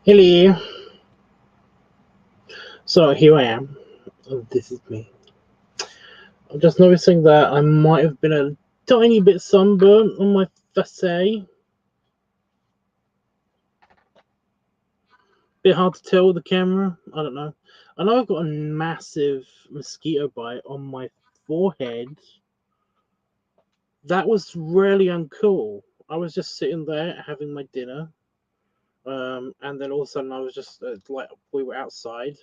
Hello. So here I am. This is me. I'm just noticing that I might have been a tiny bit sunburnt on my face. Bit hard to tell with the camera. I don't know. I know I've got a massive mosquito bite on my forehead. That was really uncool. I was just sitting there having my dinner. And then all of a sudden I was just like we were outside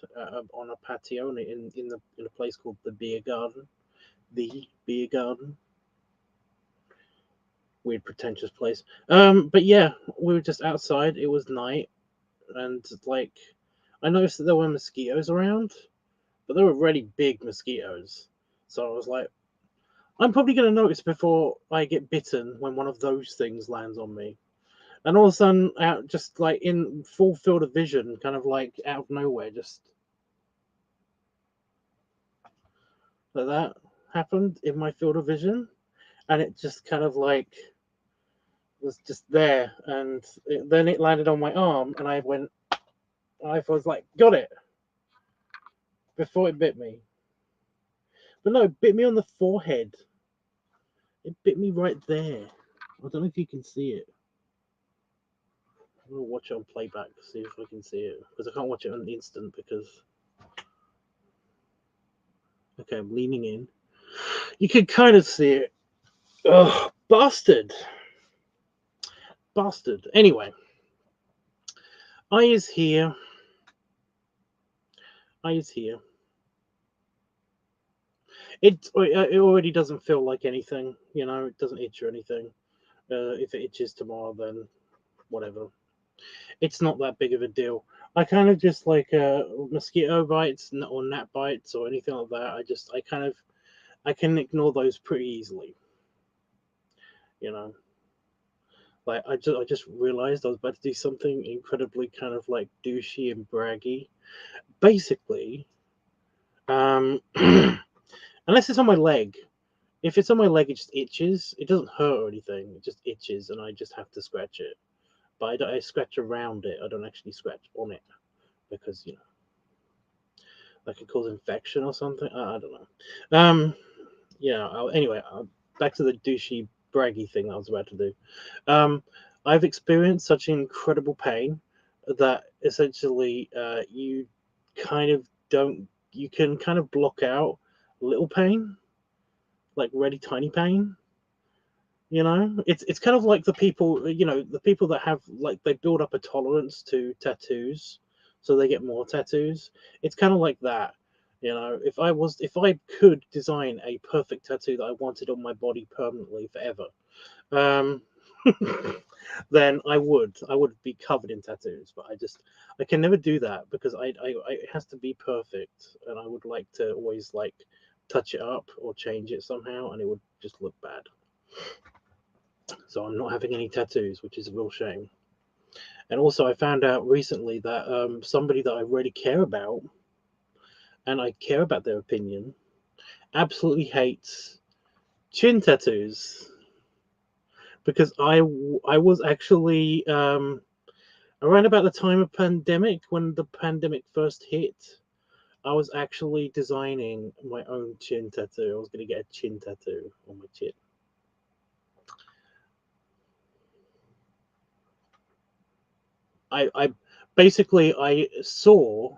on a patio in a place called the beer garden. The beer garden. Weird pretentious place. But yeah, we were just outside. It was night, and like I noticed that there were mosquitoes around, but they were really big mosquitoes. So I was like, I'm probably gonna notice before I get bitten when one of those things lands on me. And all of a sudden, out just like in full field of vision, kind of like out of nowhere, just like that happened in my field of vision, and it just kind of like was just there, and then it landed on my arm, and I was like, got it before it bit me. But no, it bit me on the forehead. It bit me right there. I don't know if you can see it. I'm gonna watch it on playback, see if I can see it. Because I can't watch it on instant because okay, I'm leaning in. You can kind of see it. Ugh, bastard. Bastard. Anyway, I is here. I is here. It already doesn't feel like anything, you know. It doesn't itch or anything. If it itches tomorrow, then whatever. It's not that big of a deal. I kind of just like mosquito bites or gnat bites or anything like that. I can ignore those pretty easily. You know, like I just realized I was about to do something incredibly kind of like douchey and braggy. Basically, unless it's on my leg. If it's on my leg, it just itches. It doesn't hurt or anything. It just itches, and I just have to scratch it. But I scratch around it. I don't actually scratch on it because like it cause infection or something. I don't know. Yeah. Anyway, back to the douchey braggy thing I was about to do. Um, I've experienced such incredible pain that essentially you kind of don't. You can kind of block out little pain, like really tiny pain. You know, it's kind of like the people that have like they build up a tolerance to tattoos, so they get more tattoos. It's kind of like that. You know, if I could design a perfect tattoo that I wanted on my body permanently forever, um, then I would be covered in tattoos. But I can never do that because it has to be perfect, and I would like to always like touch it up or change it somehow, and it would just look bad. So I'm not having any tattoos, which is a real shame. And also, I found out recently that somebody that I really care about, and I care about their opinion, absolutely hates chin tattoos because I was actually around about the time of pandemic when the pandemic first hit. I was actually designing my own chin tattoo. I was going to get a chin tattoo on my chin. I basically I saw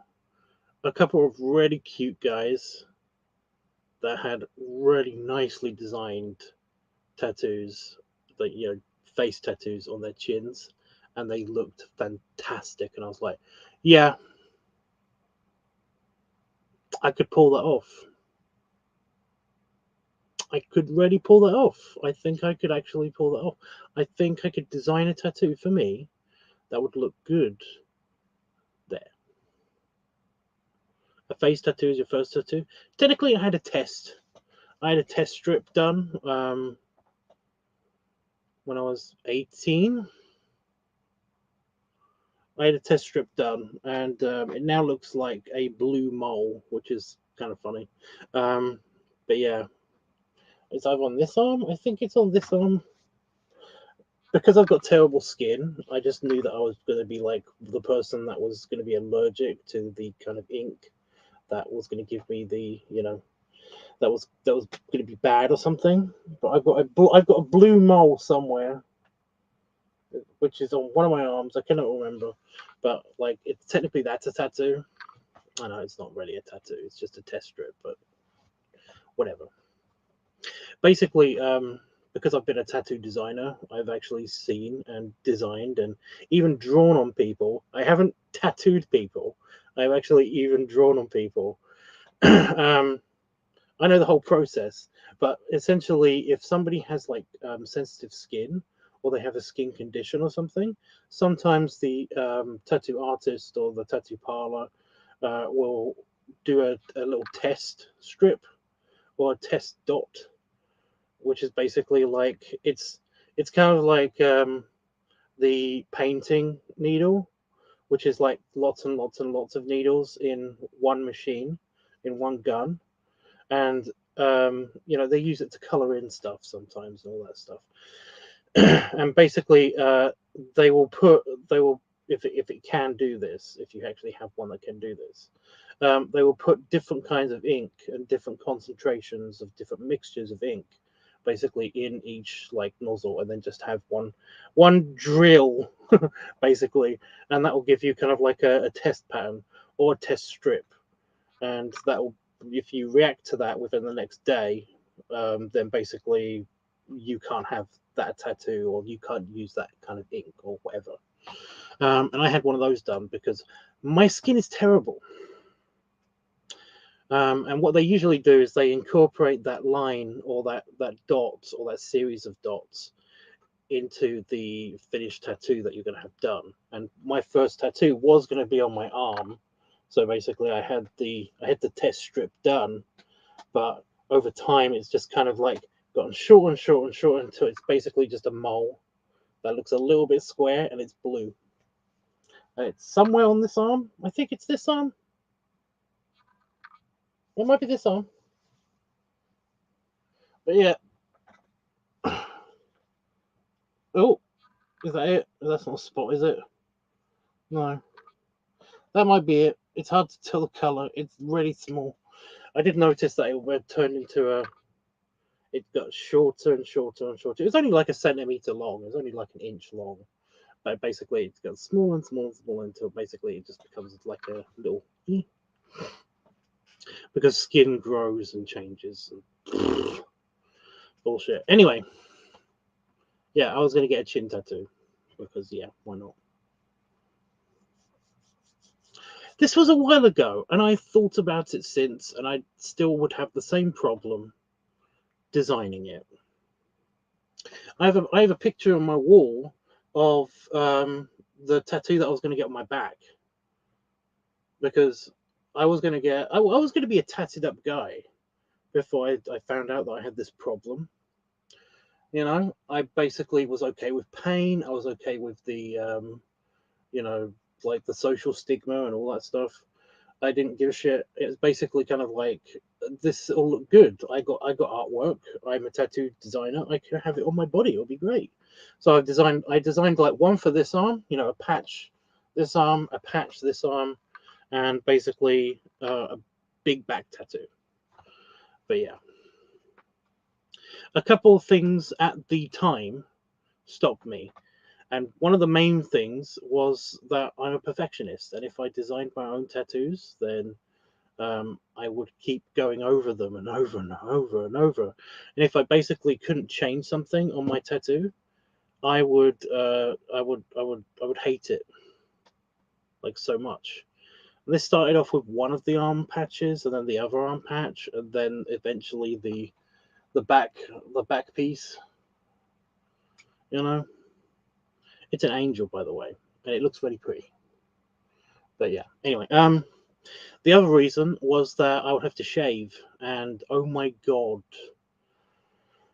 a couple of really cute guys that had really nicely designed tattoos, like face tattoos on their chins, and they looked fantastic. And I was like, yeah, I could pull that off. I could really pull that off. I think I could actually pull that off. I think I could design a tattoo for me that would look good there. A face tattoo is your first tattoo. Technically, I had a test. I had a test strip done when I was 18. I had a test strip done, and it now looks like a blue mole, which is kind of funny. Um, but yeah, it's either on this arm. I think it's on this arm. because I've got terrible skin, I just knew that I was going to be like the person that was going to be allergic to the kind of ink that was going to give me the, that was going to be bad or something. But I've got a blue mole somewhere, which is on one of my arms. I cannot remember, but like it's technically that's a tattoo. I know it's not really a tattoo; it's just a test strip, but whatever. Basically, because I've been a tattoo designer, I've actually seen and designed and even drawn on people. I haven't tattooed people. I've actually even drawn on people. I know the whole process, but essentially, if somebody has like sensitive skin or they have a skin condition or something, sometimes the tattoo artist or the tattoo parlor will do a little test strip or a test dot, which is basically like it's kind of like the painting needle, which is like lots and lots and lots of needles in one machine, in one gun, and they use it to color in stuff sometimes and all that stuff. And basically, they will if it can do this, if you actually have one that can do this, they will put different kinds of ink and different concentrations of different mixtures of ink basically in each like nozzle, and then just have one drill basically, and that will give you kind of like a test pattern or a test strip, and that will, if you react to that within the next day, then basically you can't have that tattoo or you can't use that kind of ink or whatever. And I had one of those done because my skin is terrible. And what they usually do is they incorporate that line or that dot or that series of dots into the finished tattoo that you're going to have done. And my first tattoo was going to be on my arm, so basically I had the test strip done, but over time it's just kind of like gotten short and short and short until it's basically just a mole that looks a little bit square and it's blue. And it's somewhere on this arm. I think it's this arm. It might be this arm. But yeah. Oh, is that it? That's not a spot, is it? No. That might be it. It's hard to tell the color. It's really small. I did notice that it turned into a. It got shorter and shorter and shorter. It was only like a centimeter long. It was only like an inch long. But basically, it got smaller and smaller and smaller until basically it just becomes like a little. Because skin grows and changes. And bullshit. Anyway, yeah, I was gonna get a chin tattoo because yeah, why not? This was a while ago, and I thought about it since, and I still would have the same problem designing it. I have a picture on my wall of the tattoo that I was going to get on my back because I was going to be a tattooed up guy before I found out that I had this problem. I basically was okay with pain. I was okay with the you know like the social stigma and all that stuff. I didn't give a shit. It was basically kind of like this all looked good. I got artwork. I'm a tattoo designer. I can have it on my body. It'll be great. So I designed like one for this arm, a patch this arm, a patch this arm, and basically a big back tattoo. But yeah, a couple of things at the time stopped me. And one of the main things was that I'm a perfectionist, and if I designed my own tattoos, then I would keep going over them and over and over and over. And if I basically couldn't change something on my tattoo, I would hate it like so much. And this started off with one of the arm patches, and then the other arm patch, and then eventually the back the back piece. You know, it's an angel, by the way, and it looks really pretty. But yeah, anyway, the other reason was that I would have to shave, and oh my god.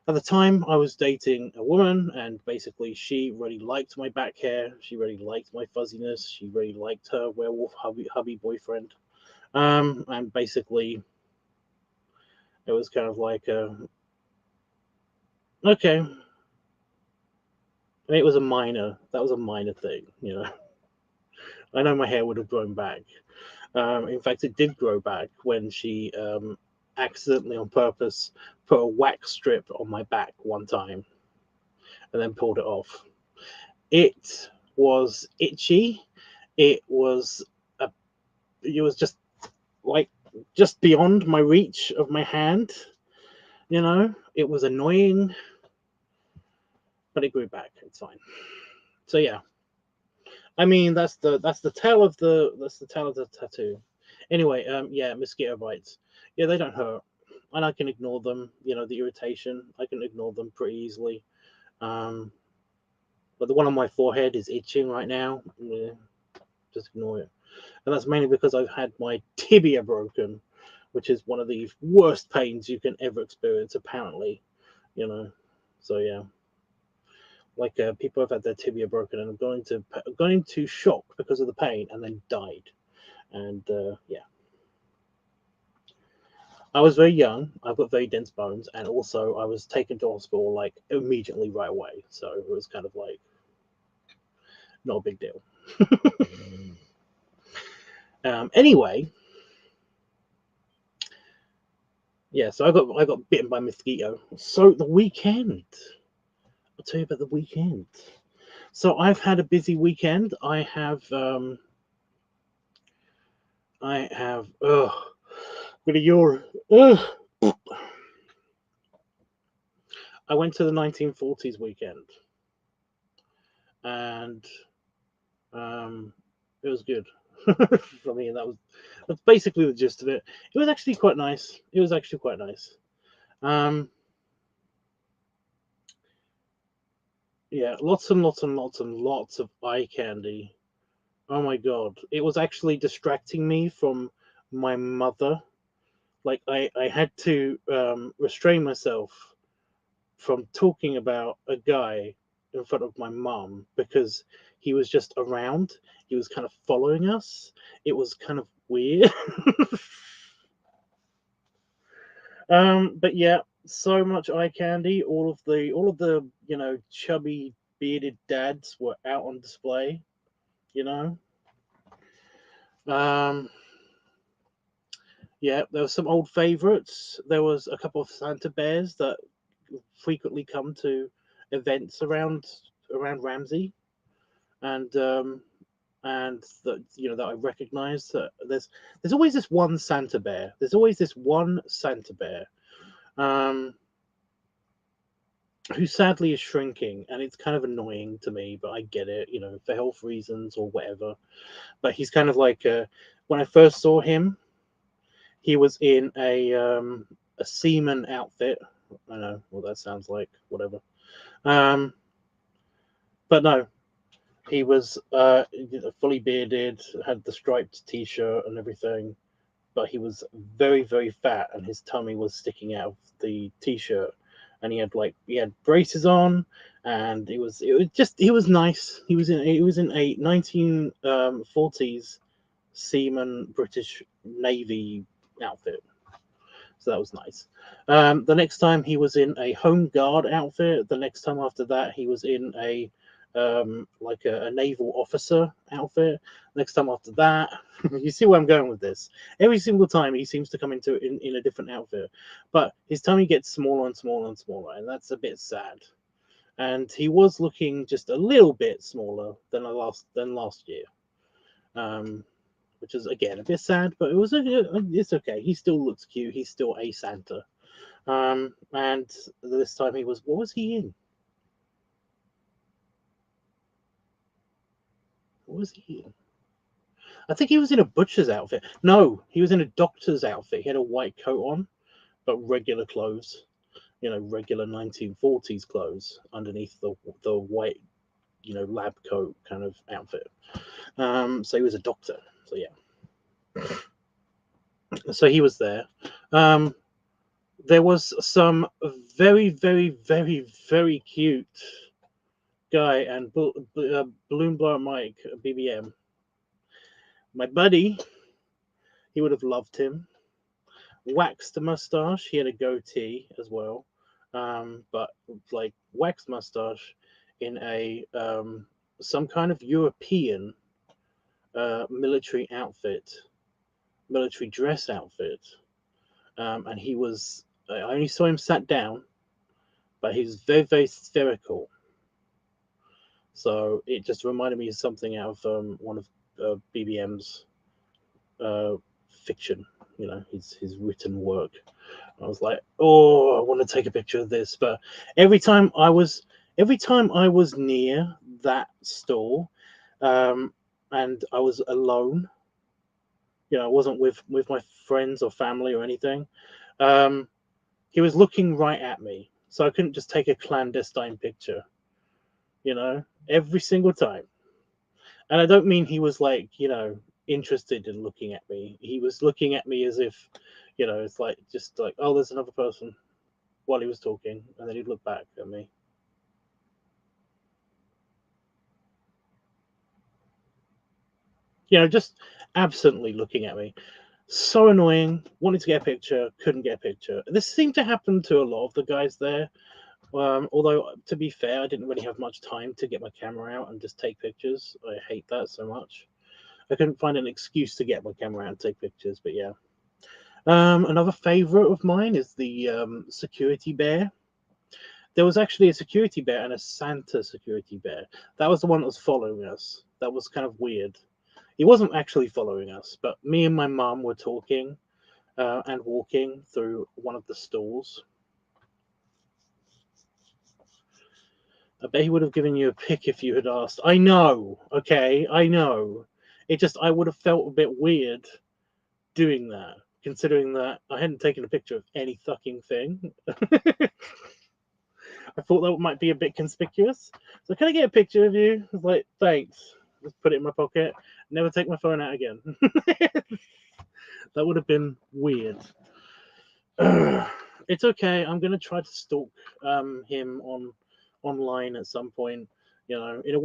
At the time, I was dating a woman, and basically, she really liked my back hair. She really liked my fuzziness. She really liked her werewolf hubby boyfriend. And basically, it was kind of like, okay, I mean, it was a minor. That was a minor thing, you know. I know my hair would have grown back. In fact, it did grow back when she accidentally, on purpose, put a wax strip on my back one time and then pulled it off. It was itchy. It was a. It was just like just beyond my reach of my hand. You know, it was annoying, but it grew back. It's fine. So yeah, I mean that's the tale of the tattoo. Anyway, yeah, mosquito bites. Yeah, they don't hurt, and I can ignore them. You know, the irritation, I can ignore them pretty easily. Um, but the one on my forehead is itching right now. Yeah, just ignore it, and that's mainly because I've had my tibia broken, which is one of the worst pains you can ever experience. Apparently, you know. So yeah, like people have had their tibia broken and have gone into shock because of the pain and then died. And yeah, I was very young. I've got very dense bones, and also I was taken to hospital like immediately right away. So it was kind of like not a big deal. Anyway, yeah. So I got bitten by a mosquito. So the weekend. I'll tell you about the weekend. So I've had a busy weekend. I have. Ugh. With a your. Ugh. I went to the 1940s weekend, and it was good. I mean, that's basically the gist of it. It was actually quite nice. It was actually quite nice. Um, yeah, lots and lots and lots and lots of eye candy. Oh my god, it was actually distracting me from my mother. Like I had to restrain myself from talking about a guy in front of my mum because he was just around. He was kind of following us. It was kind of weird. But yeah, so much eye candy. All of the chubby bearded dads were out on display. You know. Um, yeah, there were some old favorites. There was a couple of Santa bears that frequently come to events around Ramsey, and that that I recognize that there's always this one Santa bear. There's always this one Santa bear, um, who sadly is shrinking, and it's kind of annoying to me. But I get it, for health reasons or whatever. But he's kind of like when I first saw him, he was in a seaman outfit. I know what that sounds like. Whatever. Um, but no, he was fully bearded, had the striped T-shirt and everything, but he was very, very fat, and his tummy was sticking out of the T-shirt, and he had braces on, and he was nice. He was in a 1940s seaman British Navy outfit, so that was nice. The next time he was in a home guard outfit. The next time after that he was in like a naval officer outfit. Next time after that, you see where I'm going with this. Every single time he seems to come in a different outfit, but his tummy gets smaller and smaller and smaller, and that's a bit sad. And he was looking just a little bit smaller than last year. Which is again a bit sad, but it's okay. He still looks cute. He's still a Santa. And this time what was he in? What was he in? I think he was in a butcher's outfit. No, he was in a doctor's outfit. He had a white coat on, but regular clothes. Regular 1940s clothes underneath the white, lab coat kind of outfit. So he was a doctor. So yeah. So he was there. There was some very, very, very, very cute guy and balloon blower Mike BBM. My buddy, he would have loved him. Waxed mustache. He had a goatee as well, but like waxed mustache. in a some kind of European military outfit, military dress outfit, and he was. I only saw him sat down, but he was very, very spherical. So it just reminded me of something out of one of BBM's fiction. You know, his written work. I was like, oh, I want to take a picture of this. But every time I was near that store, and I was alone, you know, I wasn't with my friends or family or anything. He was looking right at me, so I couldn't just take a clandestine picture. You know, every single time. And I don't mean he was like, you know, interested in looking at me. He was looking at me as if, you know, it's like just like, oh, there's another person, while he was talking, and then he'd look back at me. You know, just absently looking at me. So annoying. Wanted to get a picture, couldn't get a picture. This seemed to happen to a lot of the guys there. Although, to be fair, I didn't really have much time to get my camera out and just take pictures. I hate that so much. I couldn't find an excuse to get my camera out and take pictures, but yeah. Another favorite of mine is the security bear. There was actually a security bear and a Santa security bear. That was the one that was following us. That was kind of weird. He wasn't actually following us, but me and my mum were talking and walking through one of the stalls. I bet he would have given you a pic if you had asked. I know, okay, I know. It just, I would have felt a bit weird doing that, considering that I hadn't taken a picture of any fucking thing. I thought that might be a bit conspicuous. So can I get a picture of you? I was like, thanks. Just put it in my pocket. Never take my phone out again. That would have been weird. It's okay. I'm gonna try to stalk him online at some point. You know, in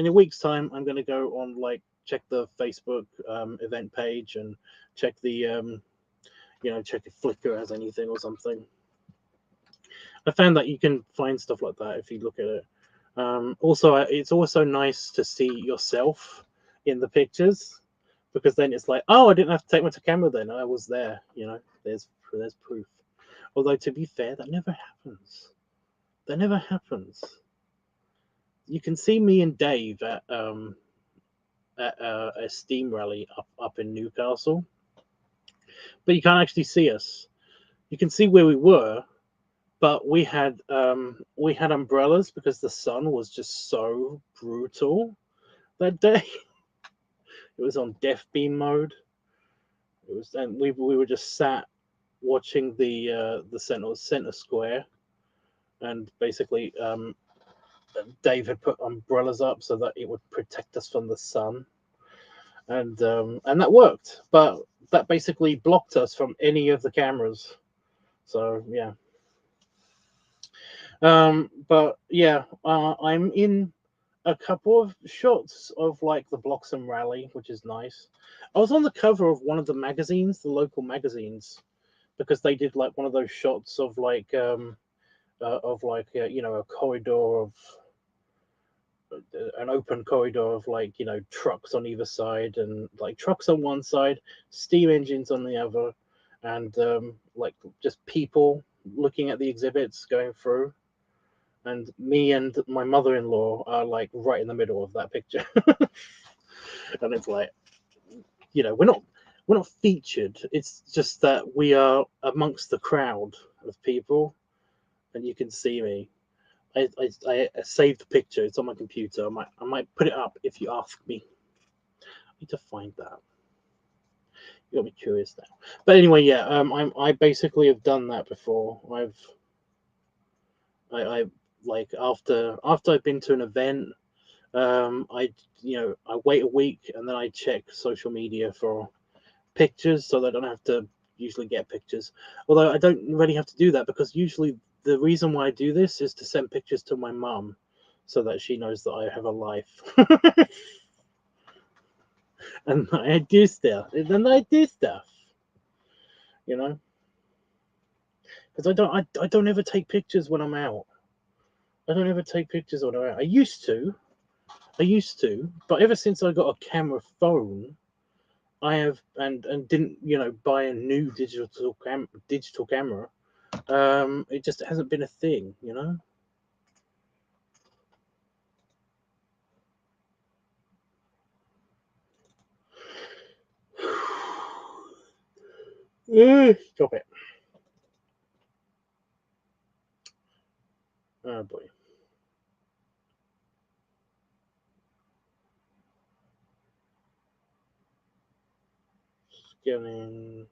a week's time, I'm gonna go on, like, check the Facebook event page and check the you know, check if Flickr has anything or something. I found that you can find stuff like that if you look at it. Also, it's also nice to see yourself in the pictures, because then it's like, oh, I didn't have to take my camera then. I was there. You know, there's proof. Although, to be fair, that never happens. That never happens. You can see me and Dave at a Steam rally up in Newcastle, but you can't actually see us. You can see where we were, but we had umbrellas because the sun was just so brutal that day. It was on death beam mode. It was, and we were just sat watching the center square, and basically Dave had put umbrellas up so that it would protect us from the sun, and that worked. But that basically blocked us from any of the cameras. So yeah. But yeah, I'm in a couple of shots of, like, the Bloxham rally, which is nice. I was on the cover of one of the magazines, the local magazines, because they did, like, one of those shots of, like, you know, a corridor of an open corridor of, like, you know, trucks on either side, and, like, trucks on one side, steam engines on the other, and like, just people looking at the exhibits going through. And me and my mother-in-law are, like, right in the middle of that picture. And it's like, you know, we're not featured. It's just that we are amongst the crowd of people, and you can see me. I saved the picture. It's on my computer. I might put it up if you ask me. I need to find that. You got me curious now. But anyway, yeah. I basically have done that before. I like, after I've been to an event, I wait a week, and then I check social media for pictures, so that I don't have to usually get pictures. Although I don't really have to do that, because usually the reason why I do this is to send pictures to my mum, so that she knows that I have a life. And I do stuff. You know, because I don't ever take pictures when I'm out. I don't ever take pictures on her. I used to, but ever since I got a camera phone, I have and didn't buy a new digital camera. It just hasn't been a thing, Stop it. Oh boy. Scanning.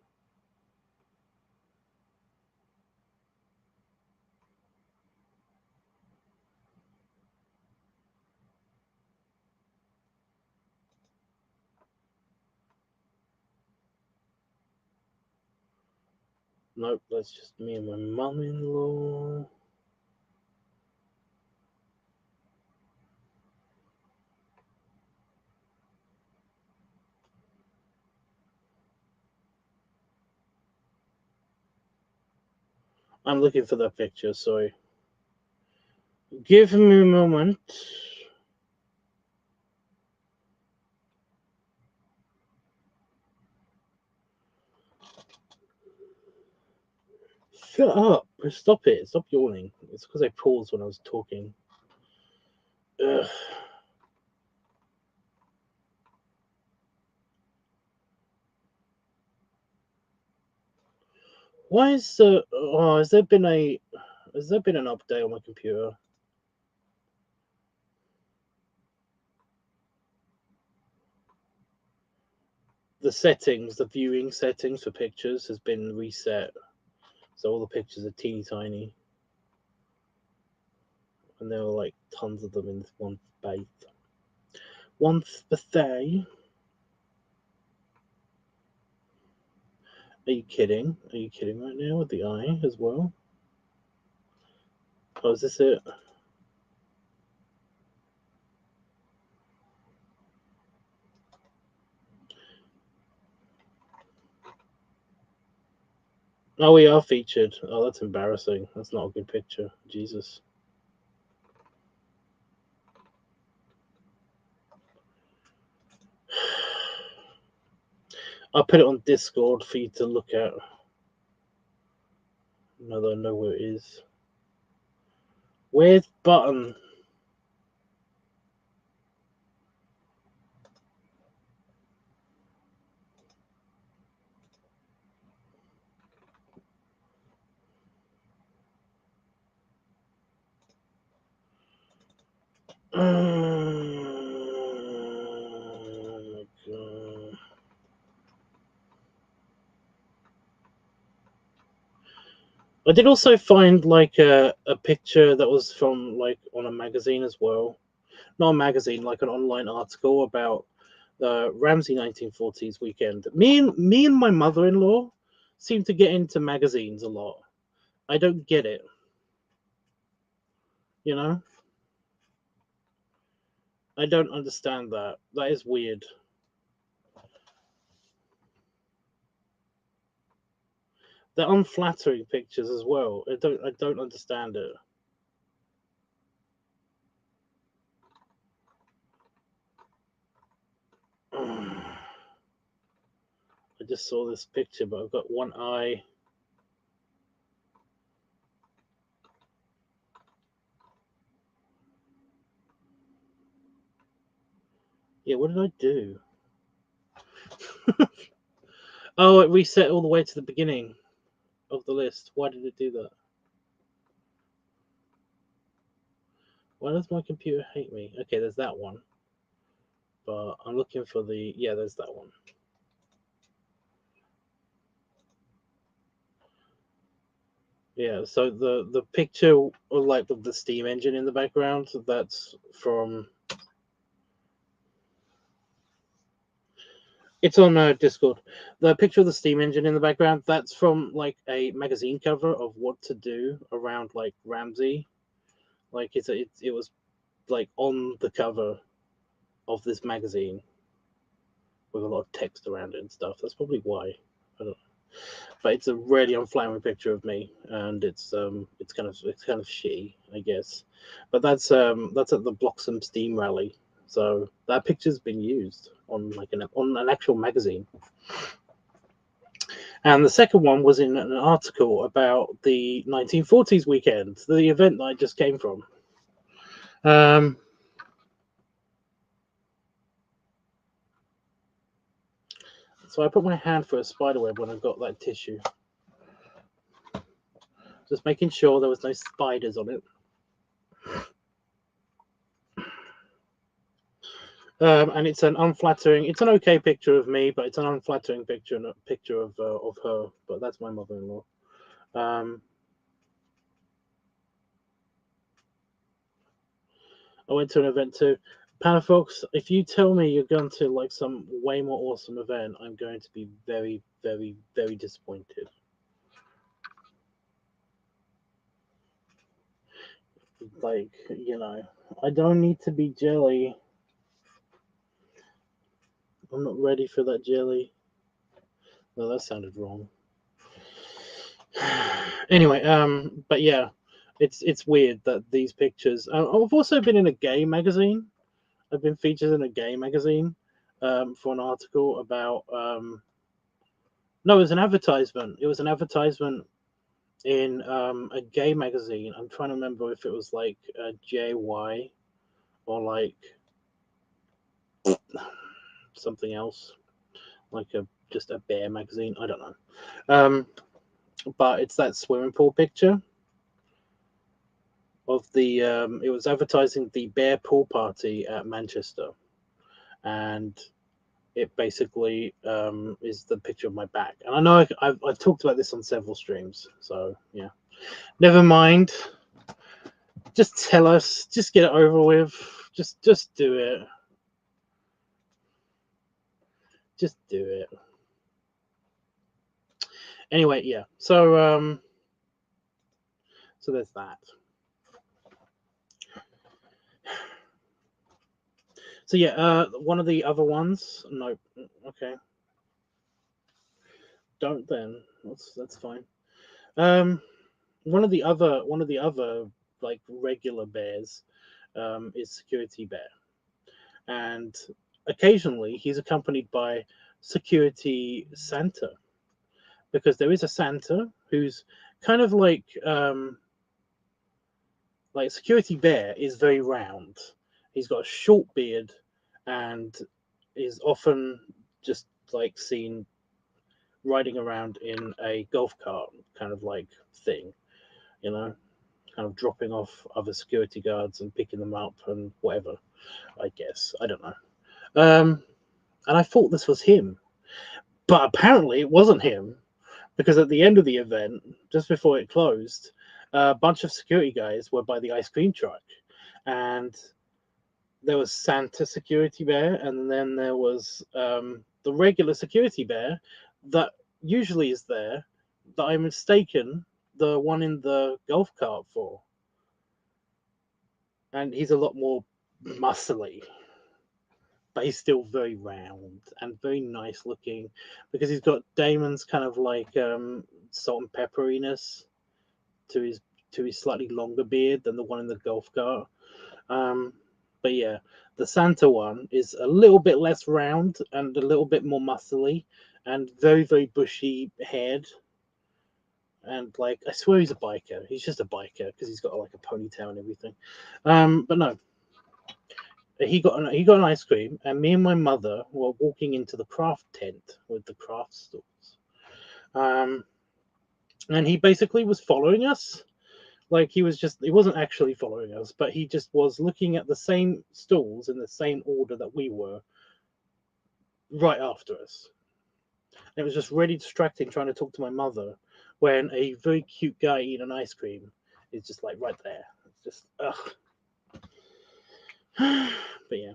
Nope, that's just me and my mum-in-law. I'm looking for that picture, sorry. Give me a moment. Shut up. Stop it. Stop yawning. It's because I paused when I was talking. Ugh. Why is has there been an update on my computer? The viewing settings for pictures has been reset. So all the pictures are teeny tiny. And there are like tons of them in this one space. One space. Are you kidding? Are you kidding right now with the eye as well? Oh, is this it? Oh, we are featured. Oh, that's embarrassing. That's not a good picture. Jesus. I'll put it on Discord for you to look at. Now that I know where it is. Where's button? Oh my god. I did also find like a picture that was from like on a magazine as well. Not a magazine, like an online article about the Ramsey 1940s weekend. Me and my mother-in-law seem to get into magazines a lot. I don't get it. You know? I don't understand that. That is weird. They're unflattering pictures as well. I don't understand it. I just saw this picture, but I've got one eye. Yeah, what did I do? Oh, it reset all the way to the beginning of the list. Why did it do that? Why does my computer hate me? Okay, there's that one. But I'm looking for the... Yeah, there's that one. Yeah, so the picture like of the steam engine in the background, that's from... It's on Discord. The picture of the steam engine in the background, that's from like a magazine cover of what to do around like Ramsey. Like it was like on the cover of this magazine with a lot of text around it and stuff. That's probably why. I don't know. but it's a really unflattering picture of me, and it's kind of shitty, I guess. But that's at the Bloxham Steam rally, so that picture's been used on on an actual magazine. And the second one was in an article about the 1940s weekend, the event that I just came from. So I put my hand through a spiderweb when I got that tissue. Just making sure there was no spiders on it. And it's an unflattering. It's an okay picture of me, but it's an unflattering picture and a picture of her. But that's my mother-in-law. I went to an event too. Panafox, if you tell me you're going to like some way more awesome event, I'm going to be very, very, very disappointed. Like, I don't need to be jelly. I'm not ready for that jelly. No, that sounded wrong. Anyway, but yeah, it's weird that these pictures. I've also been in a gay magazine. I've been featured in a gay magazine, for an article about. No, it was an advertisement. It was an advertisement in a gay magazine. I'm trying to remember if it was like JY or like something else, like just a bear magazine. I don't know. But it's that swimming pool picture of the. It was advertising the bear pool party at Manchester, and it basically is the picture of my back. And I know I've talked about this on several streams, so yeah. Never mind. Just tell us. Just get it over with. Just do it. Just do it. Anyway, yeah. So there's that. So yeah, one of the other ones. No, okay. Don't then. That's fine. One of the other like regular bears, is Security Bear, and occasionally he's accompanied by Security Santa, because there is a Santa who's kind of like Security Bear is very round. He's got a short beard and is often just like seen riding around in a golf cart kind of like thing, kind of dropping off other security guards and picking them up and whatever, I guess. I don't know. And I thought this was him, but apparently it wasn't him, because at the end of the event, just before it closed, a bunch of security guys were by the ice cream truck, and there was Santa Security Bear, and then there was the regular Security Bear that usually is there, that I mistaken the one in the golf cart for. And he's a lot more muscly, but he's still very round and very nice looking, because he's got Damon's kind of like salt and pepperiness to his slightly longer beard than the one in the golf cart. But yeah, the Santa one is a little bit less round and a little bit more muscly and very, very bushy haired. And like, I swear he's a biker. He's just a biker because he's got like a ponytail and everything. But no, he got an ice cream, and me and my mother were walking into the craft tent with the craft stores. And he basically was following us. Like, he wasn't actually following us, but he just was looking at the same stalls in the same order that we were right after us. And it was just really distracting trying to talk to my mother when a very cute guy eating an ice cream is just like right there. It's just, ugh. But yeah.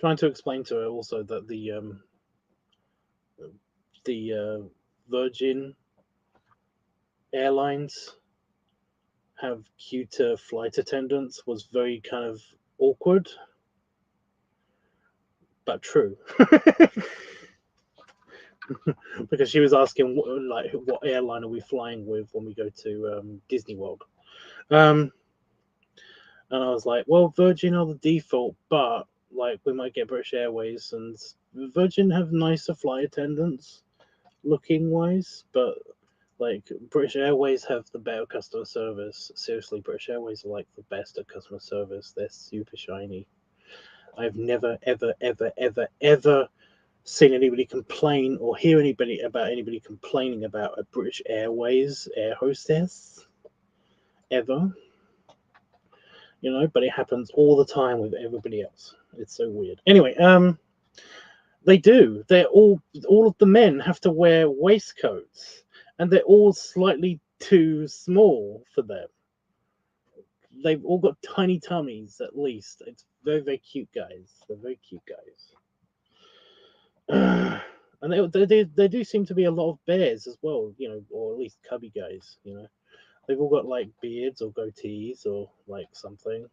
Trying to explain to her also that the Virgin Airlines have cuter flight attendants was very kind of awkward, but true. because she was asking what airline are we flying with when we go to Disney World. And I was like, well, Virgin are the default, but like we might get British Airways, and Virgin have nicer flight attendants looking wise, but like British Airways have the better customer service. Seriously, British Airways are like the best at customer service. They're super shiny. I've never, ever, ever, ever, ever seen anybody complain or hear anybody complaining about a British Airways air hostess ever. But it happens all the time with everybody else. It's so weird. Anyway, they do. They're all of the men have to wear waistcoats, and they're all slightly too small for them. They've all got tiny tummies, at least. It's very, very cute guys. They're very cute guys. And they do seem to be a lot of bears as well, or at least cubby guys, They've all got like beards or goatees or like something.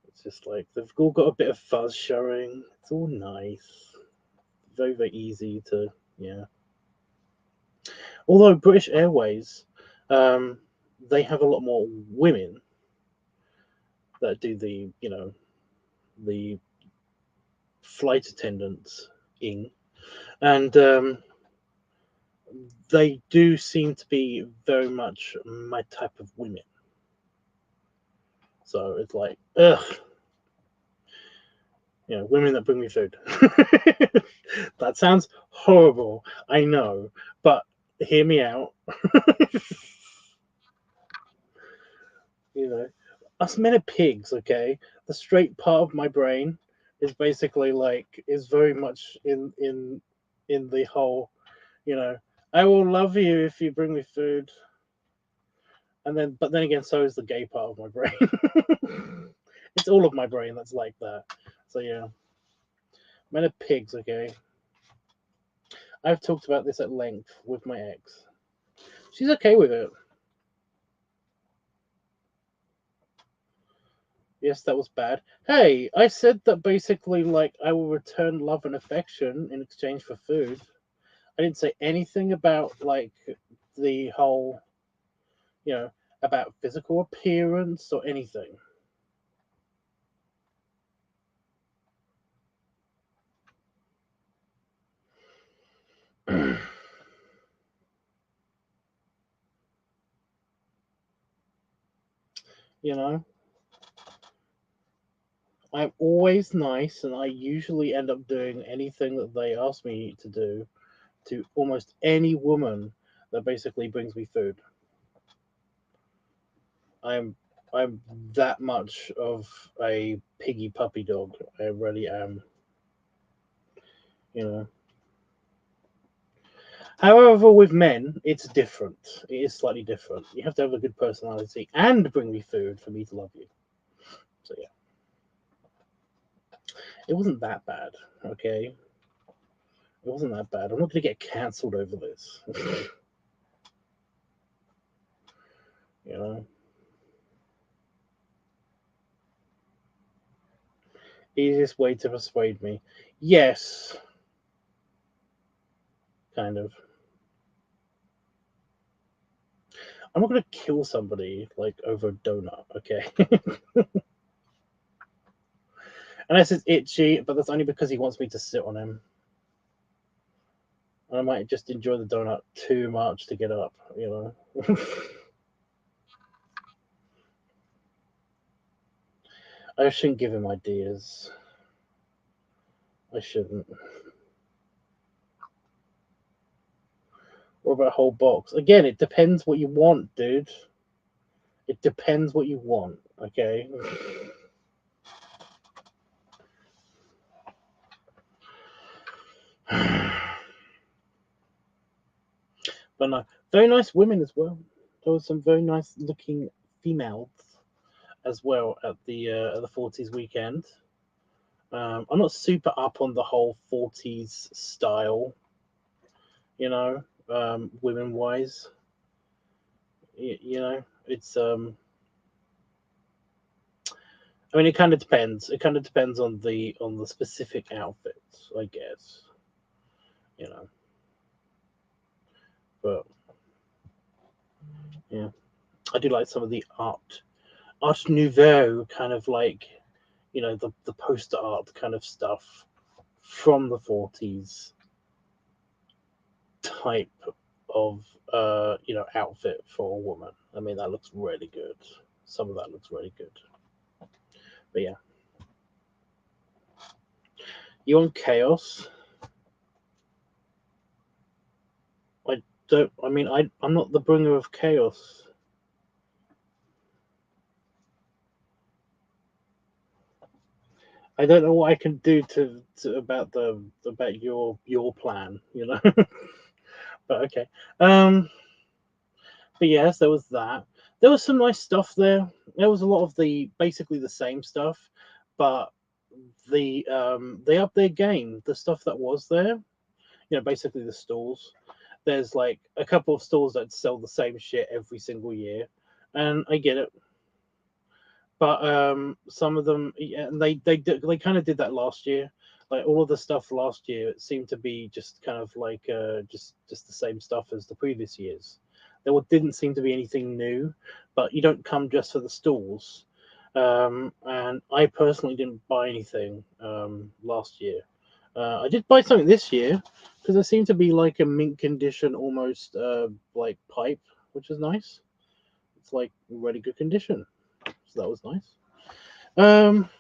It's just like they've all got a bit of fuzz showing. It's all nice. Very, very easy to, yeah. Although British Airways, they have a lot more women that do the flight attendants and they do seem to be very much my type of women. So it's like, ugh, women that bring me food. That sounds horrible, I know, but hear me out. Us men are pigs, okay? The straight part of my brain is basically is very much in the whole, I will love you if you bring me food. But then again, so is the gay part of my brain. It's all of my brain that's like that. So yeah, men are pigs, okay? I've talked about this at length with my ex. She's okay with it. Yes, that was bad. Hey, I said that basically, I will return love and affection in exchange for food. I didn't say anything about, the whole, about physical appearance or anything. you know, I'm always nice, and I usually end up doing anything that they ask me to do to almost any woman that basically brings me food. I'm I'm that much of a piggy puppy dog. I really am. You know. However, with men, it's different. It is slightly different. You have to have a good personality and bring me food for me to love you. So yeah, it wasn't that bad. Okay, it wasn't that bad. I'm not going to get cancelled over this. you know. Easiest way to persuade me. Yes, kind of. I'm not gonna kill somebody over a donut, okay? Unless it's itchy, but that's only because he wants me to sit on him. And I might just enjoy the donut too much to get up. I shouldn't give him ideas. I shouldn't. What about a whole box? Again, it depends what you want, dude. It depends what you want, okay? But no, very nice women as well. There were some very nice looking females as well at the 40s weekend. I'm not super up on the whole 40s style, women wise. It's I mean, it kind of depends. It kind of depends on the specific outfits, I guess. you know. But yeah, I do like some of the art nouveau kind of like, the poster art kind of stuff from the 40s type of outfit for a woman. I mean, that looks really good. Some of that looks really good. But yeah, you want chaos? I don't. I mean, I'm not the bringer of chaos. I don't know what I can do about your plan. But okay. Um. But yes, there was that. There was some nice stuff there. There was a lot of the basically the same stuff, but they upped their game. The stuff that was there, basically the stalls. There's like a couple of stores that sell the same shit every single year, and I get it. But some of them, yeah, and they kind of did that last year. Like all of the stuff last year, it seemed to be just kind of like just the same stuff as the previous years. Didn't seem to be anything new, but you don't come just for the stalls. And I personally didn't buy anything last year. I did buy something this year because there seemed to be like a mint condition, almost like pipe, which is nice. It's like really good condition, so that was nice. Um,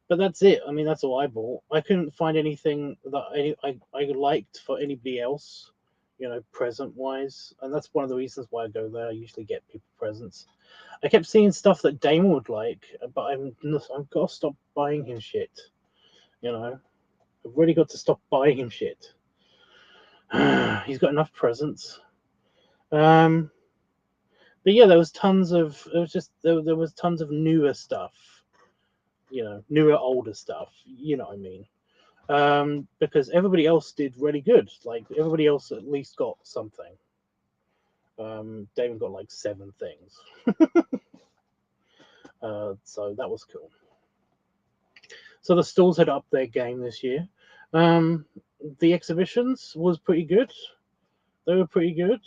but that's it. I mean, that's all I bought. I couldn't find anything that I liked for anybody else, present wise, and that's one of the reasons why I go there. I usually get people presents. I kept seeing stuff that Damon would like, but I've got to stop buying him shit. I've really got to stop buying him shit. He's got enough presents. Um, but yeah, there was tons of there was tons of newer stuff. Newer older stuff. You know what I mean? Because everybody else did really good. Like everybody else at least got something. Damon got like 7 things. So that was cool. So the stalls had upped their game this year. The exhibitions was pretty good. They were pretty good.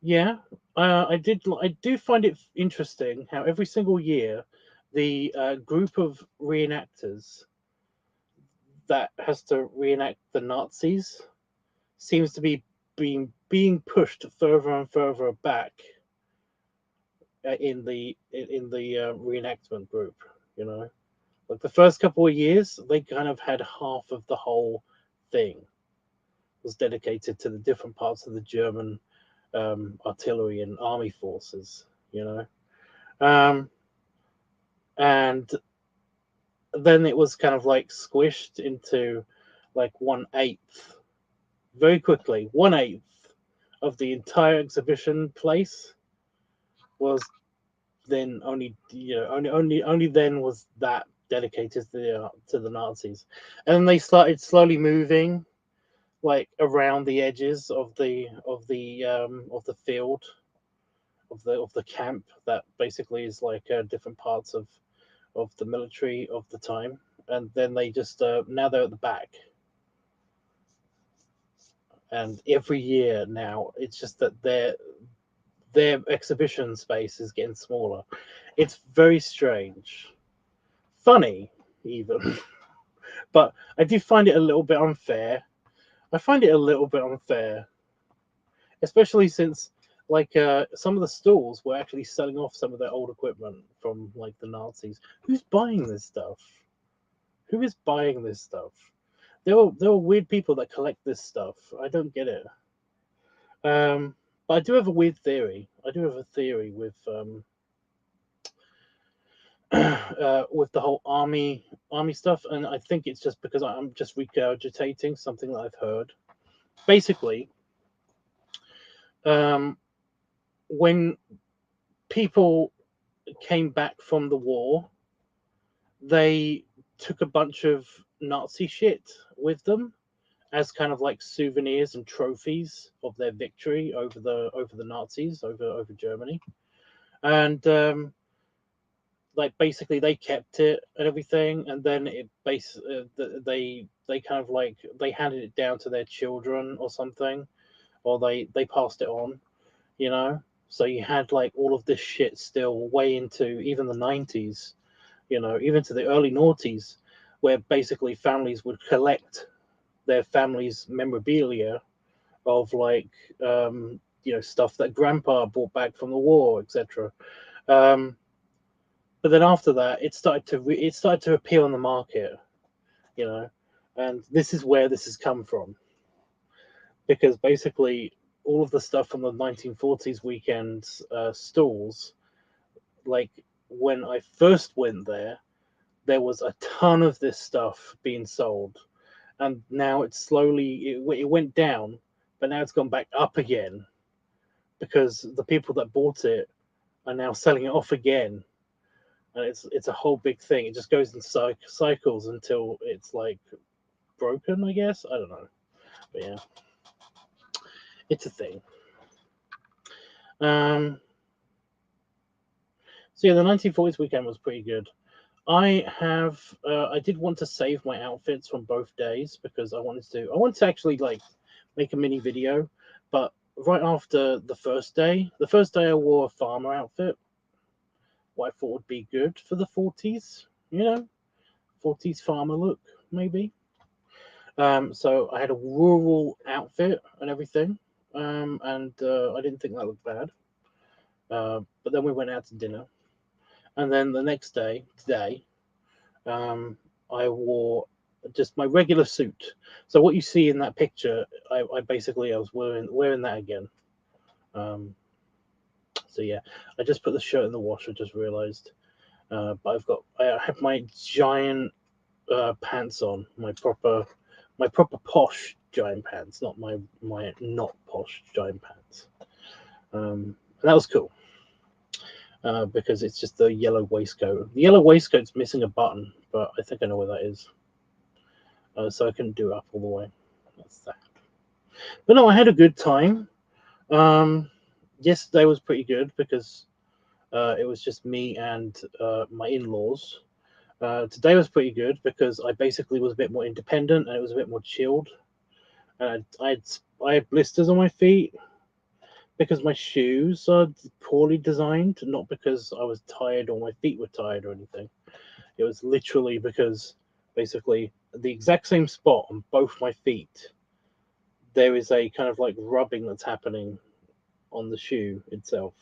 Yeah, I do find it interesting how every single year the group of reenactors that has to reenact the Nazis seems to be being pushed further and further back in the reenactment group. Like the first couple of years, they kind of had half of the whole thing was dedicated to the different parts of the German artillery and army forces. Um, and then it was kind of like squished into like 1/8 very quickly. 1/8 of the entire exhibition place was then only then was that dedicated to the Nazis, and then they started slowly moving like around the edges of the field of the camp that basically is like different parts of the military of the time, and then they just now they're at the back, and every year now it's just that their exhibition space is getting smaller. It's very strange, funny even, but I do find it a little bit unfair. I find it a little bit unfair, especially since like some of the stalls were actually selling off some of their old equipment from like the Nazis. Who's buying this stuff? Who is buying this stuff? There were weird people that collect this stuff. I don't get it. But I do have a weird theory. I do have a theory with the whole army stuff, and I think it's just because I'm just regurgitating something that I've heard. Basically, when people came back from the war, they took a bunch of Nazi shit with them as kind of like souvenirs and trophies of their victory over the Nazis over Germany, and like basically they kept it and everything, and then they kind of like they handed it down to their children or something, or they passed it on, you know. So you had like all of this shit still way into even the 90s, you know, even to the early noughties, where basically families would collect their family's memorabilia of like stuff that grandpa brought back from the war, etc. But then after that, it started to appear on the market, you know, and this is where this has come from, because basically all of the stuff from the 1940s weekend stalls, like when I first went there was a ton of this stuff being sold, and now it's it went down, but now it's gone back up again because the people that bought it are now selling it off again, and it's a whole big thing. It just goes in cycles until it's like broken, I guess. I don't know, but yeah, it's a thing. So yeah, the 1940s weekend was pretty good. I did want to save my outfits from both days because I wanted to actually like make a mini video, but right after the first day I wore a farmer outfit, what I thought would be good for the 40s, 40s farmer look, maybe. So I had a rural outfit and everything, and I didn't think that looked bad. But then we went out to dinner, and then the next day, today, I wore just my regular suit. So what you see in that picture, I was wearing that again. So yeah, I just put the shirt in the wash. I just realized, but I have my giant pants on, my proper posh giant pants, not my not posh giant pants. That was cool. Because it's just the yellow waistcoat. The yellow waistcoat's missing a button, but I think I know where that is. So I couldn't do it up all the way. That's that. But no, I had a good time. Yesterday was pretty good because it was just me and my in-laws. Today was pretty good because I basically was a bit more independent and it was a bit more chilled. And I had blisters on my feet because my shoes are poorly designed, not because I was tired or my feet were tired or anything. It was literally because basically the exact same spot on both my feet, there is a kind of like rubbing that's happening on the shoe itself.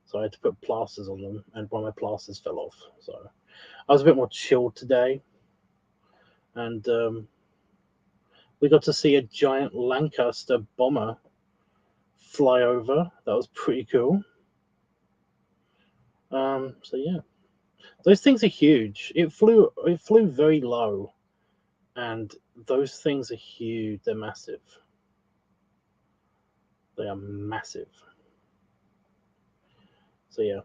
So I had to put plasters on them, and one of my plasters fell off. So I was a bit more chilled today, and we got to see a giant Lancaster bomber fly over. That was pretty cool. So yeah, those things are huge. It flew very low, and those things are huge. They're massive. They are massive. So yeah.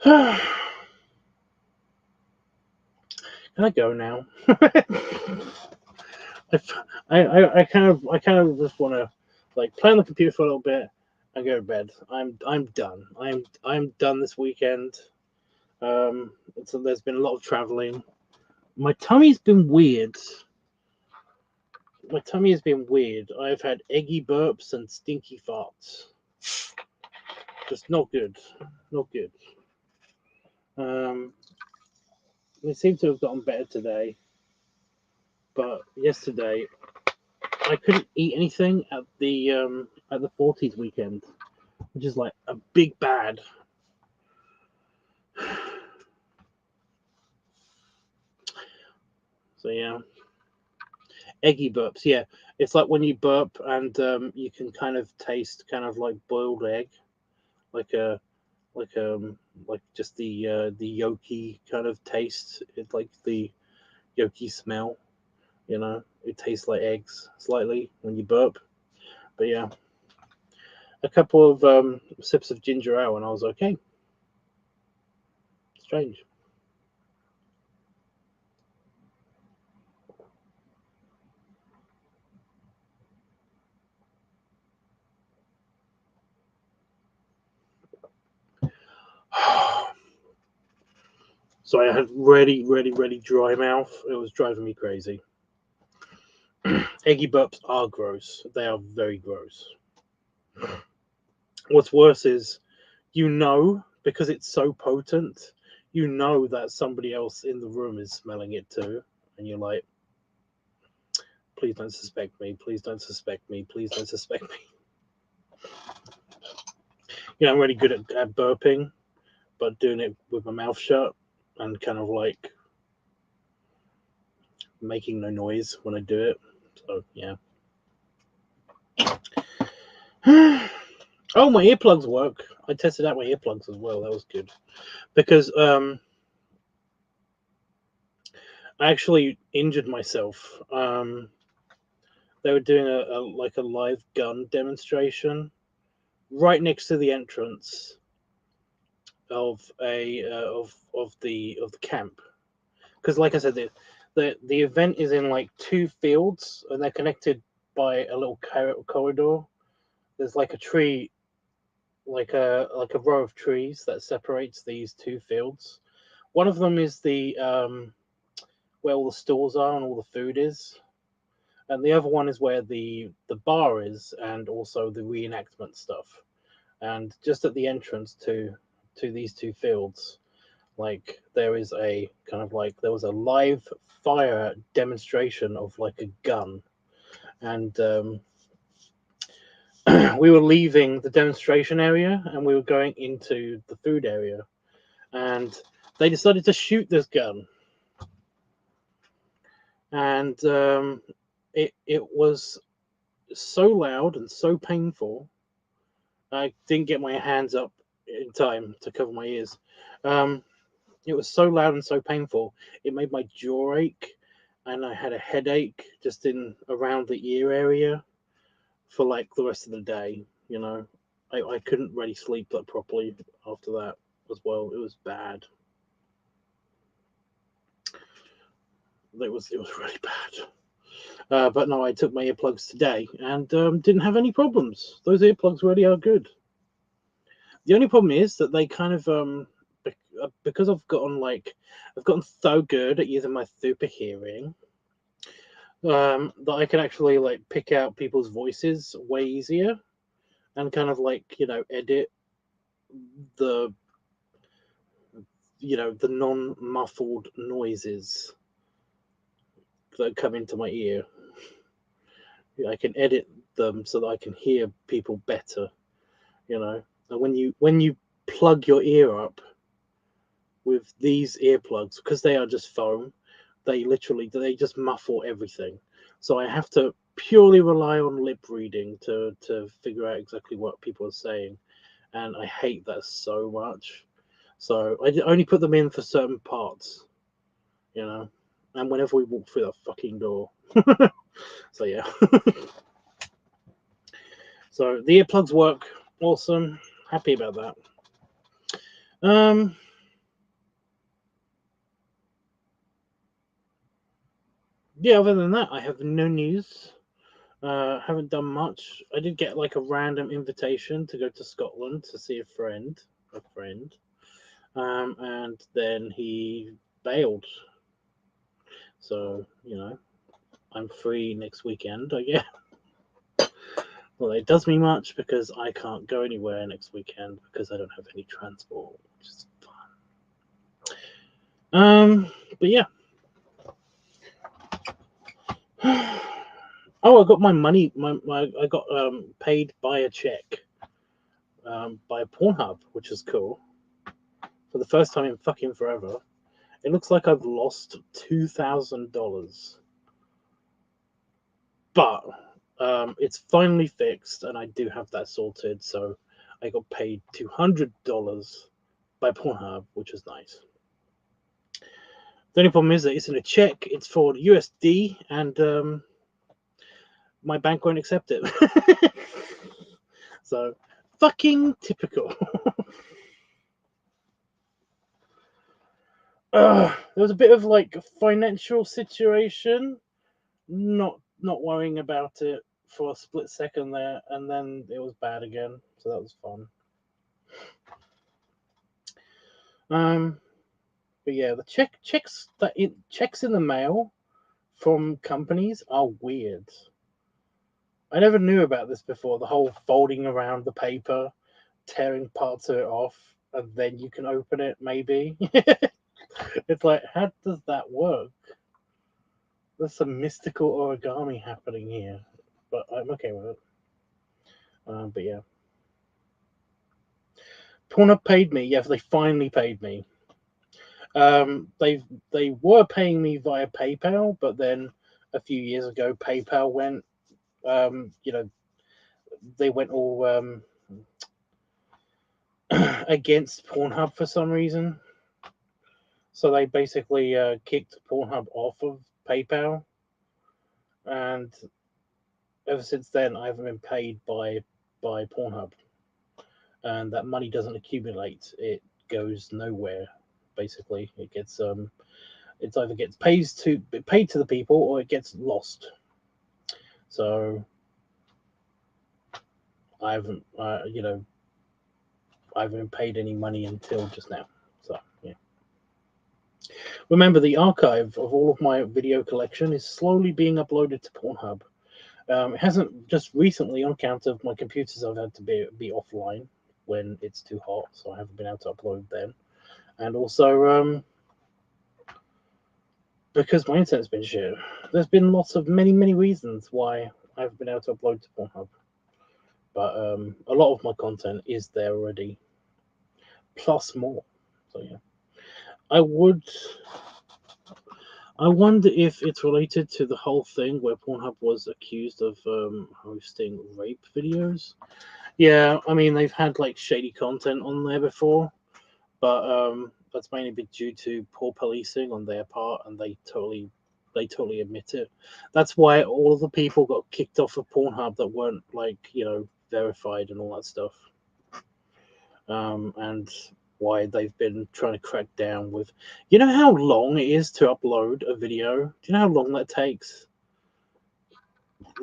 Can I go now? I kind of just want to like play on the computer for a little bit and go to bed. I'm done. I'm done this weekend. So there's been a lot of traveling. My tummy's been weird. My tummy has been weird. I've had eggy burps and stinky farts. Just not good. Not good. They seem to have gotten better today, but yesterday I couldn't eat anything at the 40s weekend, which is like a big bad. So yeah, eggy burps. Yeah, it's like when you burp and you can kind of taste kind of like boiled egg, like a like like just the yolky kind of taste. It's like the yolky smell. It tastes like eggs slightly when you burp. But yeah, a couple of sips of ginger ale and I was okay. Strange. So I had really dry mouth. It was driving me crazy. Eggy burps are gross. They are very gross. What's worse is, because it's so potent, that somebody else in the room is smelling it too. And you're like, please don't suspect me. Please don't suspect me. Please don't suspect me. I'm really good at burping, but doing it with my mouth shut and kind of like making no noise when I do it. So, yeah. Oh, my earplugs work. I tested out my earplugs as well. That was good. Because I actually injured myself. They were doing a live gun demonstration right next to the entrance of the camp. Because, like I said, the event is in like two fields, and they're connected by a little corridor. There's like a tree, like a row of trees that separates these two fields. One of them is the where all the stores are and all the food is, and the other one is where the bar is and also the reenactment stuff. And just at the entrance to these two fields, like there is a kind of like there was a live fire demonstration of like a gun, and we were leaving the demonstration area and we were going into the food area, and they decided to shoot this gun, and it was so loud and so painful. I didn't get my hands up in time to cover my ears. It was so loud and so painful. It made my jaw ache, and I had a headache just in around the ear area for like the rest of the day. I couldn't really sleep that properly after that as well. It was bad. It was really bad. But no, I took my earplugs today and didn't have any problems. Those earplugs really are good. The only problem is that they kind of because I've gotten so good at using my super hearing that I can actually like pick out people's voices way easier and kind of like edit the the non-muffled noises that come into my ear. I can edit them so that I can hear people better. And when you plug your ear up with these earplugs, because they are just foam, they just muffle everything. So I have to purely rely on lip reading to figure out exactly what people are saying, and I hate that so much. So I only put them in for certain parts, and whenever we walk through that fucking door. So yeah. So the earplugs work awesome. Happy about that. Yeah, other than that, I have no news. Haven't done much. I did get like a random invitation to go to Scotland to see a friend, and then he bailed. So I'm free next weekend, I guess. Well, it does me much because I can't go anywhere next weekend because I don't have any transport, which is fun. But yeah. Oh, I got my money. I got paid by a check, by Pornhub, which is cool. For the first time in fucking forever, it looks like I've lost $2,000, but it's finally fixed, and I do have that sorted. So I got paid $200 by Pornhub, which is nice. The only problem is that it's in a check. It's for USD, and my bank won't accept it. So, fucking typical. There was a bit of like a financial situation. Not worrying about it for a split second there, and then it was bad again. So that was fun. But yeah, the checks in the mail from companies are weird. I never knew about this before. The whole folding around the paper, tearing parts of it off, and then you can open it. Maybe it's like, how does that work? There's some mystical origami happening here, but I'm okay with it. But yeah, Pornhub paid me. Yes, they finally paid me. They were paying me via PayPal, but then a few years ago, PayPal went, they went all against Pornhub for some reason. So they basically kicked Pornhub off of PayPal, and ever since then, I haven't been paid by Pornhub, and that money doesn't accumulate; it goes nowhere. Basically, it gets it either gets paid to the people or it gets lost. So I haven't, I haven't paid any money until just now. So yeah. Remember, the archive of all of my video collection is slowly being uploaded to Pornhub. It hasn't just recently, on account of my computers, I've had to be offline when it's too hot, so I haven't been able to upload them. And also, because my internet's been shit. There's been lots of many reasons why I haven't been able to upload to Pornhub. But a lot of my content is there already, plus more. So yeah, I wonder if it's related to the whole thing where Pornhub was accused of hosting rape videos. Yeah, I mean they've had like shady content on there before, but that's mainly been due to poor policing on their part, and they totally admit it. That's why all of the people got kicked off of Pornhub that weren't verified and all that stuff. And why they've been trying to crack down with. You know how long it is to upload a video? Do you know how long that takes?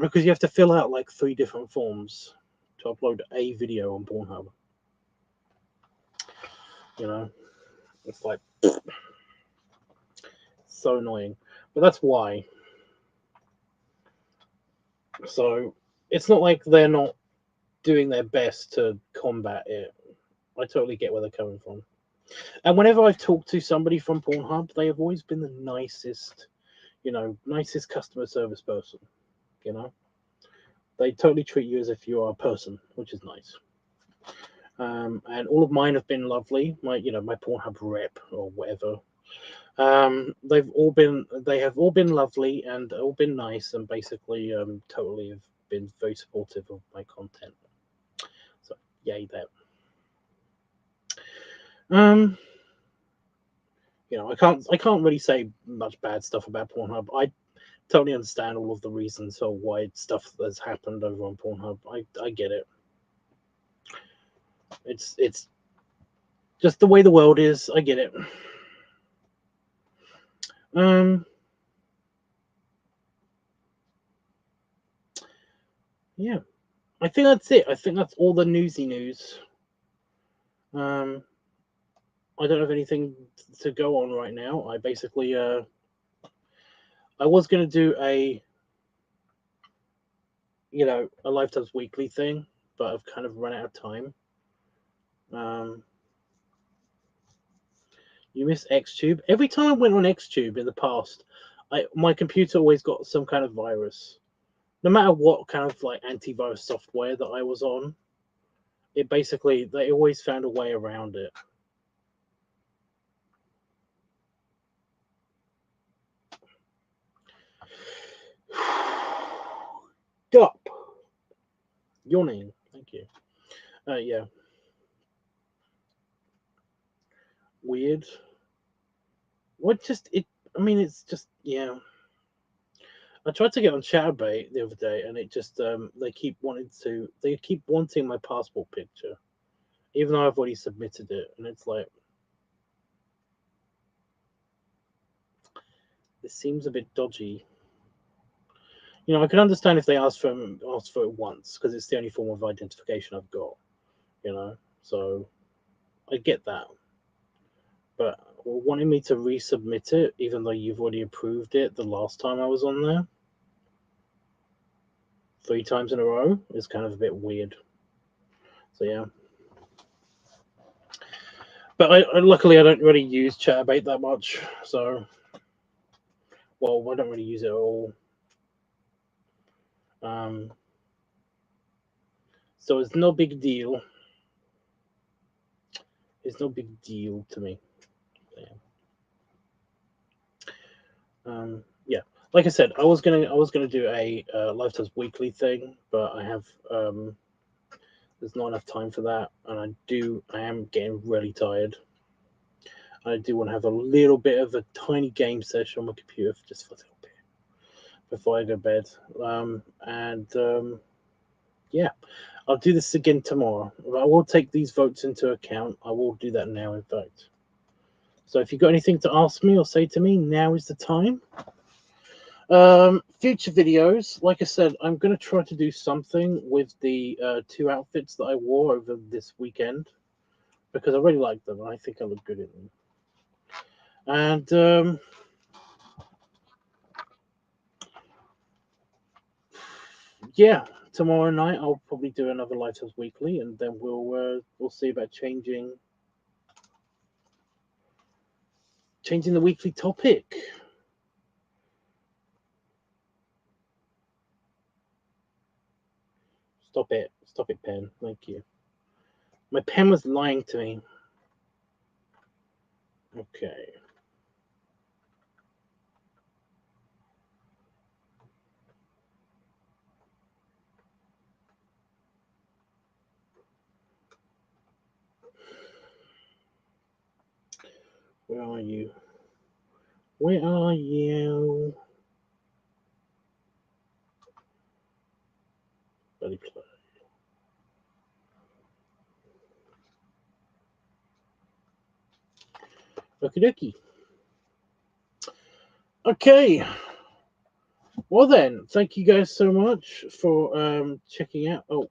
Because you have to fill out like 3 different forms to upload a video on Pornhub. It's like so annoying. But that's why. So it's not like they're not doing their best to combat it. I totally get where they're coming from. And whenever I've talked to somebody from Pornhub, they have always been the nicest, nicest customer service person. They totally treat you as if you are a person, which is nice. And all of mine have been lovely. My Pornhub rep or whatever. They have all been lovely and all been nice, and basically totally have been very supportive of my content. So yay that. I can't really say much bad stuff about Pornhub. I totally understand all of the reasons for why stuff has happened over on Pornhub. I get it. It's just the way the world is. I get it. Yeah, I think that's it. I think that's all the newsy news. I don't have anything to go on right now. I basically I was going to do a LiveTUBBs weekly thing, but I've kind of run out of time. You miss XTube? Every time I went on XTube in the past, my computer always got some kind of virus. No matter what kind of like antivirus software that I was on, they always found a way around it. Stop yawning. Thank you. Yeah. Weird. What just it? I mean, it's just yeah. I tried to get on Chatterbait the other day, and it just they keep wanting my passport picture, even though I've already submitted it, and it's like this seems a bit dodgy. I can understand if they ask for it once because it's the only form of identification I've got. So I get that, but wanting me to resubmit it, even though you've already approved it the last time I was on there, 3 times in a row, is kind of a bit weird. So yeah. But I luckily I don't really use Chatterbait that much, so well, I don't really use it at all. So it's no big deal. It's no big deal to me. Yeah. Like I said, I was gonna do a LiveTUBBSweekly thing, but I have there's not enough time for that, and I am getting really tired. I do want to have a little bit of a tiny game session on my computer just for a little bit before I go to bed. Yeah, I'll do this again tomorrow. I will take these votes into account. I will do that now, in fact. So if you've got anything to ask me or say to me, now is the time. Future videos, like I said, I'm going to try to do something with the 2 outfits that I wore over this weekend, because I really like them and I think I look good in them. And yeah, tomorrow night I'll probably do another LiveTUBBSweekly, and then we'll see about changing the weekly topic. Stop it, pen. Thank you. My pen was lying to me. Okay. Where are you? Where are you? Bloody play. Okie dokie. Okay. Well then, thank you guys so much for checking out. Oh.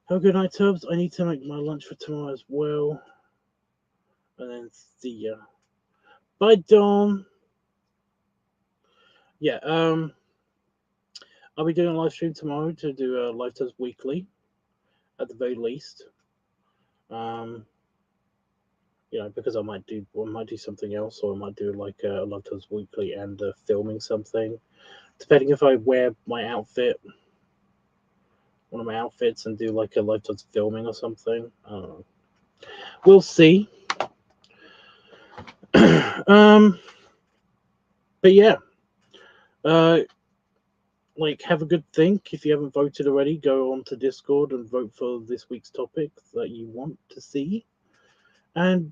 Have a good night, Tubbs. I need to make my lunch for tomorrow as well. And then see ya. Bye, Dawn. Yeah, I'll be doing a live stream tomorrow to do a LiveTUBBSweekly, at the very least. Because I might do something else, or I might do like a LiveTUBBSweekly and filming something, depending if I wear my outfit, one of my outfits, and do like a LiveTUBBS filming or something. I don't know. We'll see. But yeah, have a good think. If you haven't voted already, go on to Discord and vote for this week's topic that you want to see. And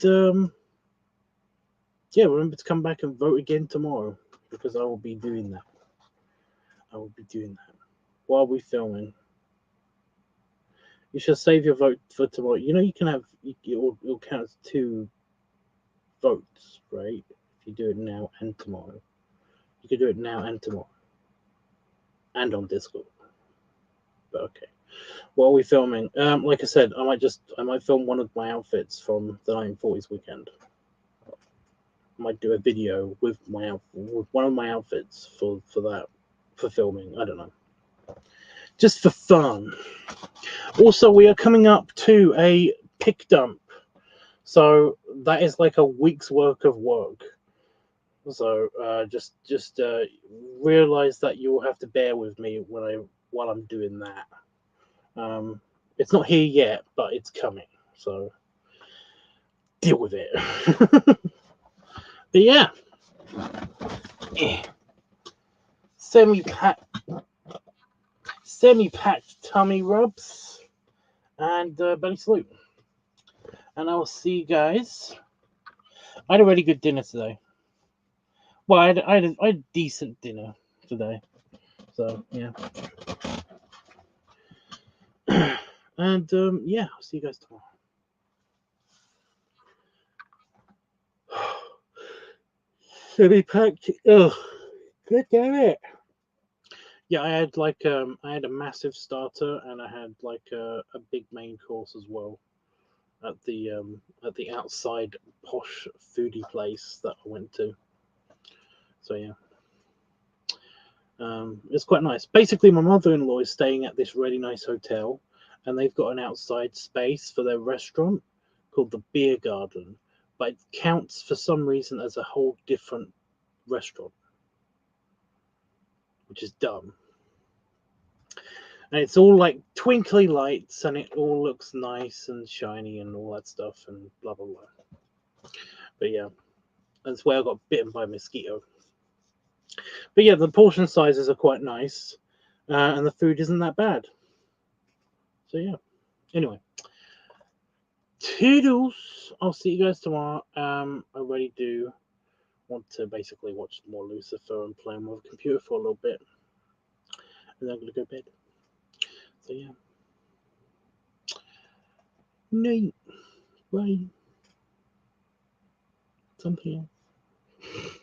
yeah, remember to come back and vote again tomorrow, because I will be doing that. While we're filming. You should save your vote for tomorrow. You can have it'll count as 2 votes, right? If you do it now and tomorrow, you can do it now and tomorrow, and on Discord. But okay, while we're filming, like I said, I might film one of my outfits from the 1940s weekend. I might do a video with one of my outfits for filming. I don't know, just for fun. Also, we are coming up to a pick dump, so that is like a week's worth of work. So just realize that you'll have to bear with me while I'm doing that. It's not here yet, but it's coming, so deal with it. But yeah, semi-packed tummy rubs and belly salute, and I will see you guys. I had a really good dinner today. Well, I had a decent dinner today, so yeah. And yeah, I'll see you guys tomorrow. Semi-packed. Ugh, good damn it. Yeah, I had a massive starter, and I had like a big main course as well. at the outside posh foodie place that I went to. So yeah. It's quite nice. Basically, my mother-in-law is staying at this really nice hotel, and they've got an outside space for their restaurant called the Beer Garden, but it counts for some reason as a whole different restaurant, which is dumb. And it's all like twinkly lights, and it all looks nice and shiny and all that stuff, and blah blah blah. But yeah, that's where I got bitten by a mosquito. But yeah, the portion sizes are quite nice, and the food isn't that bad. So yeah. Anyway, toodles. I'll see you guys tomorrow. I really do want to basically watch more Lucifer and play on my computer for a little bit, and then I'm gonna go to bed. So yeah. Night. Bye. Something else.